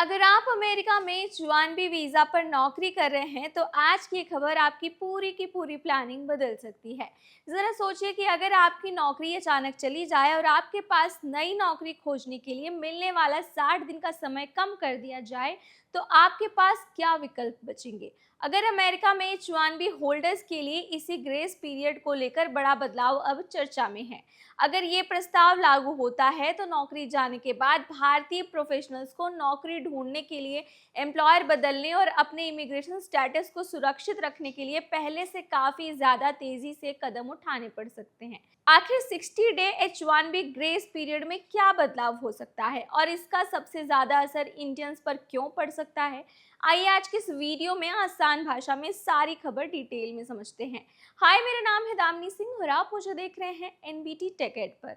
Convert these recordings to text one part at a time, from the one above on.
अगर आप अमेरिका में H-1B वीज़ा पर नौकरी कर रहे हैं तो आज की खबर आपकी पूरी की पूरी प्लानिंग बदल सकती है। ज़रा सोचिए कि अगर आपकी नौकरी अचानक चली जाए और आपके पास नई नौकरी खोजने के लिए मिलने वाला 60 दिन का समय कम कर दिया जाए, तो आपके पास क्या विकल्प बचेंगे? अगर अमेरिका में H-1B होल्डर्स के लिए इसी ग्रेस पीरियड को लेकर बड़ा बदलाव अब चर्चा में है। अगर ये प्रस्ताव लागू होता है तो नौकरी जाने के बाद भारतीय प्रोफेशनल्स को नौकरी ढूंढने के लिए एम्प्लॉयर बदलने और अपने इमिग्रेशन स्टेटस को सुरक्षित रखने के लिए पहले से काफी ज्यादा तेजी से कदम उठाने पड़ सकते हैं। आखिर 60 डे H-1B ग्रेस पीरियड में क्या बदलाव हो सकता है और इसका सबसे ज्यादा असर इंडियंस पर क्यों पड़ सकता है? आइए आज के इस वीडियो में आसान भाषा में सारी खबर डिटेल में समझते हैं। हाय, मेरा नाम है दामिनी सिंह और आप मुझे देख रहे हैं एनबीटी टेक एड पर।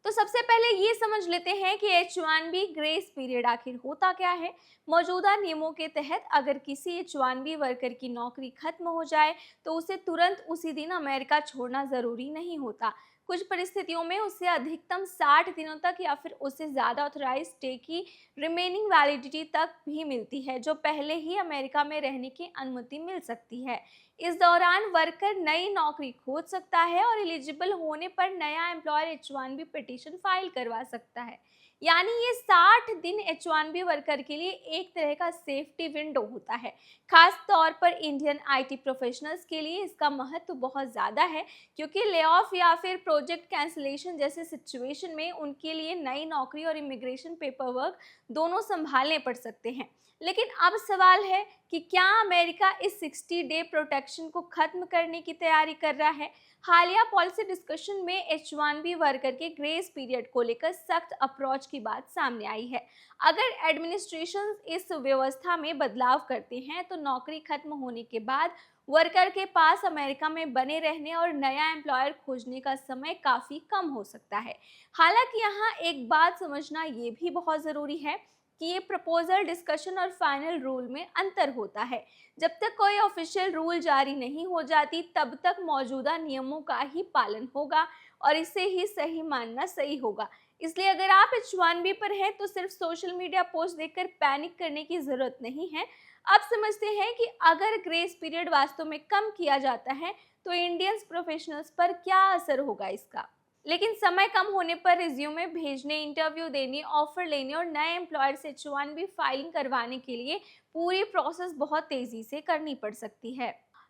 तो सबसे पहले ये समझ लेते हैं कि H-1B ग्रेस पीरियड आखिर होता क्या है। मौजूदा नियमों के तहत अगर किसी H-1B वर्कर की नौकरी खत्म हो जाए तो उसे तुरंत उसी दिन अमेरिका छोड़ना जरूरी नहीं होता। कुछ परिस्थितियों में उसे अधिकतम 60 दिनों तक या फिर उससे ज़्यादा ऑथराइज स्टे की रिमेनिंग वैलिडिटी तक भी मिलती है, जो पहले ही अमेरिका में रहने की अनुमति मिल सकती है। इस दौरान वर्कर नई नौकरी खोज सकता है और एलिजिबल होने पर नया एम्प्लॉयर H-1B पिटीशन फाइल करवा सकता है। यानी ये 60 दिन H-1B वर्कर के लिए एक तरह का सेफ्टी विंडो होता है। खास तौर पर इंडियन आईटी प्रोफेशनल्स के लिए इसका महत्व बहुत ज़्यादा है, क्योंकि ले ऑफ या फिर प्रोजेक्ट कैंसिलेशन जैसे सिचुएशन में उनके लिए नई नौकरी और इमिग्रेशन पेपर वर्क दोनों संभालने पड़ सकते हैं। लेकिन अब सवाल है कि क्या अमेरिका इस 60 डे प्रोटेक्शन को खत्म करने की तैयारी कर रहा है? हालिया पॉलिसी डिस्कशन में H-1B वर्कर के ग्रेस पीरियड को लेकर सख्त अप्रोच की बात सामने आई है। अगर एडमिनिस्ट्रेशन इस व्यवस्था में बदलाव करते हैं तो नौकरी खत्म होने के बाद वर्कर के पास अमेरिका में बने रहने और नया एम्प्लॉयर खोजने का समय काफ़ी कम हो सकता है। हालांकि यहाँ एक बात समझना ये भी बहुत ज़रूरी है कि ये प्रपोजल डिस्कशन और फाइनल रूल में अंतर होता है। जब तक कोई ऑफिशियल रूल जारी नहीं हो जाती तब तक मौजूदा नियमों का ही पालन होगा और इसे ही सही मानना सही होगा। इसलिए अगर आप H-1B पर हैं तो सिर्फ सोशल मीडिया पोस्ट देखकर पैनिक करने की ज़रूरत नहीं है। अब समझते हैं कि अगर ग्रेस पीरियड वास्तव में कम किया जाता है तो इंडियंस प्रोफेशनल्स पर क्या असर होगा इसका। लेकिन समय कम होने पर रिज्यूमे भेजने, इंटरव्यू देने, ऑफर लेने और नए एम्प्लॉयर से H-1B फाइलिंग करवाने के लिए पूरी प्रोसेस बहुत तेजी से करनी पड़ सकती है।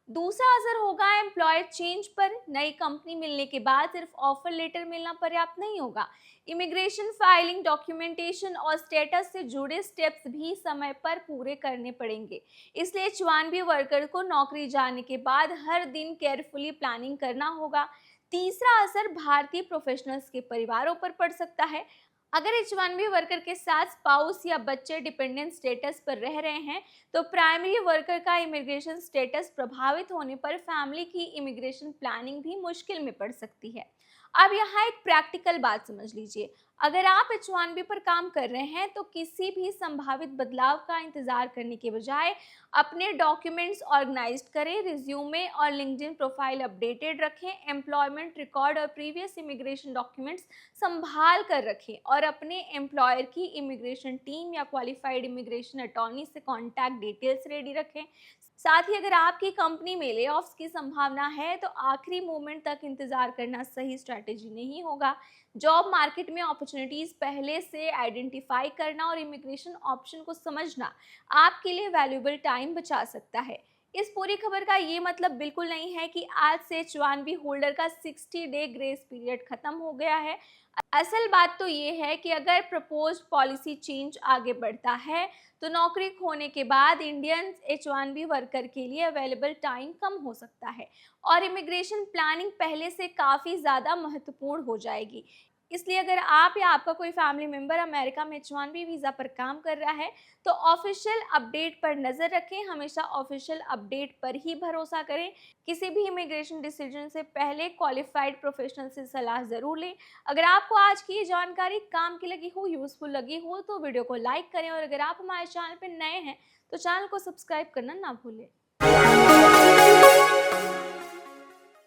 दूसरा असर होगा एम्प्लॉयर चेंज पर। नई कंपनी मिलने के बाद सिर्फ ऑफर लेटर मिलना पर्याप्त नहीं होगा। इमिग्रेशन फाइलिंग, डॉक्यूमेंटेशन और स्टेटस से जुड़े स्टेप्स भी समय पर पूरे करने पड़ेंगे। इसलिए H-1B वर्कर को नौकरी जाने के बाद हर दिन केयरफुली प्लानिंग करना होगा। तीसरा असर भारतीय प्रोफेशनल्स के परिवारों पर पड़ सकता है। अगर H-1B वर्कर के साथ स्पाउस या बच्चे डिपेंडेंट स्टेटस पर रह रहे हैं तो प्राइमरी वर्कर का इमिग्रेशन स्टेटस प्रभावित होने पर फैमिली की इमिग्रेशन प्लानिंग भी मुश्किल में पड़ सकती है। अब यहाँ एक प्रैक्टिकल बात समझ लीजिए। अगर आप H-1B पर काम कर रहे हैं तो किसी भी संभावित बदलाव का इंतजार करने के बजाय अपने डॉक्यूमेंट्स ऑर्गेनाइज्ड करें, रिज्यूमे और लिंक्डइन प्रोफाइल अपडेटेड रखें, एम्प्लॉयमेंट रिकॉर्ड और प्रीवियस इमिग्रेशन डॉक्यूमेंट्स संभाल कर रखें और अपने एम्प्लॉयर की इमिग्रेशन टीम या क्वालिफाइड इमिग्रेशन अटॉर्नी से कॉन्टैक्ट डिटेल्स रेडी रखें। साथ ही अगर आपकी कंपनी में ले ऑफ्स की संभावना है तो आखिरी मोमेंट तक इंतजार करना सही स्ट्रैटेजी नहीं होगा। जॉब मार्केट में अपॉर्चुनिटीज पहले से आइडेंटिफाई करना और इमिग्रेशन ऑप्शन को समझना आपके लिए वैल्यूएबल टाइम बचा सकता है। इस पूरी खबर का ये मतलब बिल्कुल नहीं है कि आज से H-1B होल्डर का 60 डे ग्रेस पीरियड खत्म हो गया है। असल बात तो ये है कि अगर प्रपोज्ड पॉलिसी चेंज आगे बढ़ता है तो नौकरी खोने के बाद इंडियन H-1B वर्कर के लिए अवेलेबल टाइम कम हो सकता है और इमिग्रेशन प्लानिंग पहले से काफ़ी ज़्यादा महत्वपूर्ण हो जाएगी। इसलिए अगर आप या आपका कोई फैमिली मेंबर अमेरिका में H-1B वीज़ा पर काम कर रहा है तो ऑफिशियल अपडेट पर नज़र रखें। हमेशा ऑफिशियल अपडेट पर ही भरोसा करें। किसी भी इमिग्रेशन डिसीजन से पहले क्वालिफाइड प्रोफेशनल से सलाह ज़रूर लें। अगर आपको आज की ये जानकारी काम की लगी हो, यूज़फुल लगी हो तो वीडियो को लाइक करें और अगर आप हमारे चैनल पर नए हैं तो चैनल को सब्सक्राइब करना ना भूलें।